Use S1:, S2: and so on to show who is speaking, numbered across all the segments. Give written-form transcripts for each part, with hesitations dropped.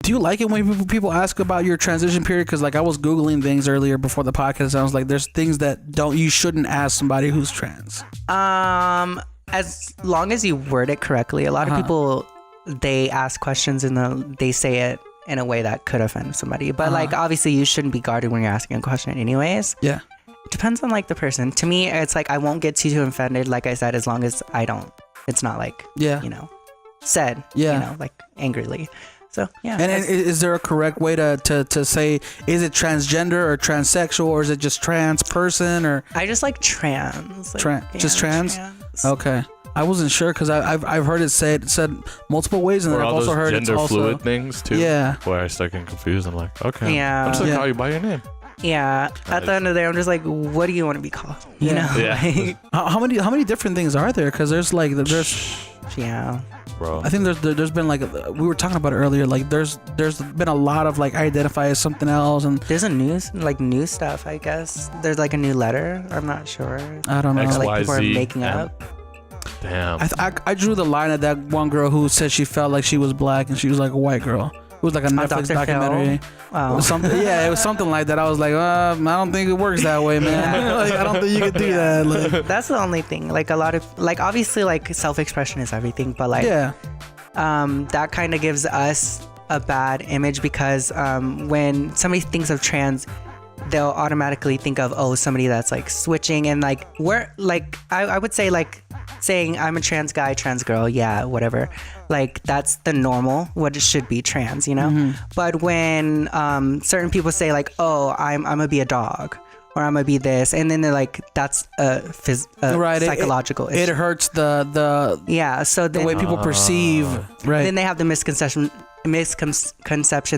S1: Do you like it when people ask about your transition period? Because like I was Googling things earlier before the podcast, and I was like, there's things that you shouldn't ask somebody who's trans.
S2: As long as you word it correctly. A lot of people, they ask questions and they say it in a way that could offend somebody. But like obviously you shouldn't be guarded when you're asking a question anyways.
S1: Yeah.
S2: It depends on like the person. To me, it's like I won't get too offended, like I said, as long as I don't. It's not like, said, like angrily. So, yeah.
S1: And is there a correct way to say, is it transgender or transsexual, or is it just trans person? Or
S2: I just like trans.
S1: Just trans? Okay. I wasn't sure because I've heard it said multiple ways, and then I've also heard it's also
S3: gender fluid things too. Yeah. Where I start getting confused. I'm like, okay. Yeah. I'm just gonna call you by your name.
S2: Yeah. At the end of the day, I'm just like, what do you want to be called? You know?
S3: Yeah.
S1: How many different things are there? Because there's.
S2: Yeah.
S3: Bro.
S1: I think there's been like, we were talking about it earlier, like there's been a lot of like identify as something else, and
S2: there's a new stuff, I guess. There's like a new letter. I'm not sure.
S1: I don't know.
S2: Like people are making up.
S3: Damn.
S1: I drew the line at that one girl who said she felt like she was black and she was like a white girl. It was like a Netflix documentary.
S2: Wow.
S1: It was something like that. I was like, I don't think it works that way, man. Like, I don't think you could do that. Like,
S2: that's the only thing. Like a lot of obviously like self-expression is everything, but like that kind of gives us a bad image because when somebody thinks of trans, they'll automatically think of somebody that's like switching, and like we're like I would say like saying I'm a trans guy, trans girl, whatever, like that's the normal what it should be, trans, but when certain people say like, I'm gonna be a dog, or I'm gonna be this, and then they're like, that's a psychological issue.
S1: It hurts the
S2: so then,
S1: the way people perceive, right?
S2: Then they have the misconception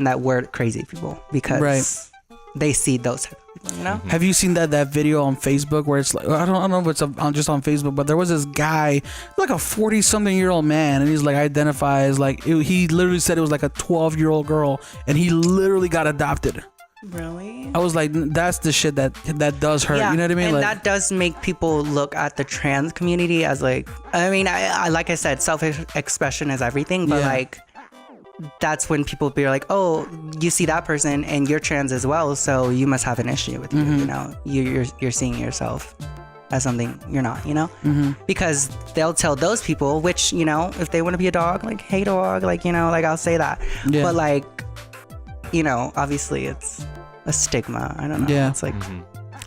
S2: that we're crazy people because they see those type of people,
S1: Have you seen that video on Facebook where it's like, I don't know if it's just on Facebook, but there was this guy, like a 40-something-year-old man, and he's like identifies like he literally said it was like a 12-year-old girl, and he literally got adopted.
S2: Really?
S1: I was like, that's the shit that does hurt. You know what I mean?
S2: And
S1: like,
S2: that does make people look at the trans community as like, I mean, I like I said, self-expression is everything, but like, that's when people be like, you see that person and you're trans as well, so you must have an issue with you. You're seeing yourself as something you're not, because they'll tell those people, which if they want to be a dog, like, hey dog, like, like I'll say that, but like, obviously it's a stigma. I don't know. It's like,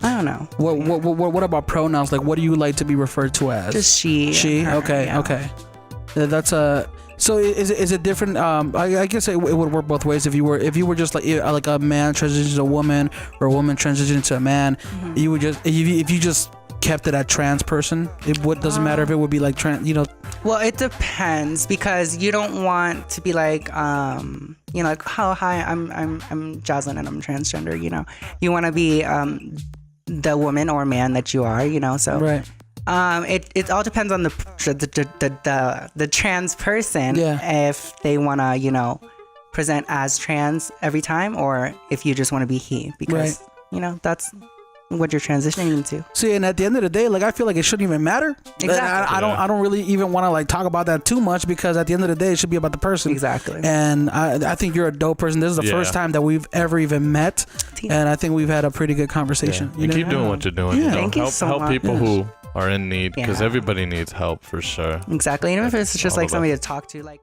S2: I don't know.
S1: What about pronouns? Like, what do you like to be referred to as?
S2: Just she.
S1: Her, okay. That's a. So is it different? I guess it would work both ways. If you were just like a man transitioning to a woman, or a woman transitioning to a man, you would just if you just kept it at trans person, doesn't matter if it would be like trans.
S2: Well, it depends, because you don't want to be like like, hi, I'm Jazlyn and I'm transgender. You want to be the woman or man that you are. So
S1: right.
S2: It all depends on the trans person, if they want to present as trans every time, or if you just want to be he, because that's what you're transitioning into.
S1: See, and at the end of the day, like, I feel like it shouldn't even matter.
S2: Exactly.
S1: I don't really even want to like talk about that too much, because at the end of the day, it should be about the person.
S2: Exactly.
S1: And I think you're a dope person. This is the first time that we've ever even met, and I think we've had a pretty good conversation.
S3: You keep doing what you're doing.
S2: Thank you so much.
S3: Help people who are in need, because everybody needs help for sure.
S2: Exactly. Even if it's just like somebody to talk to, like.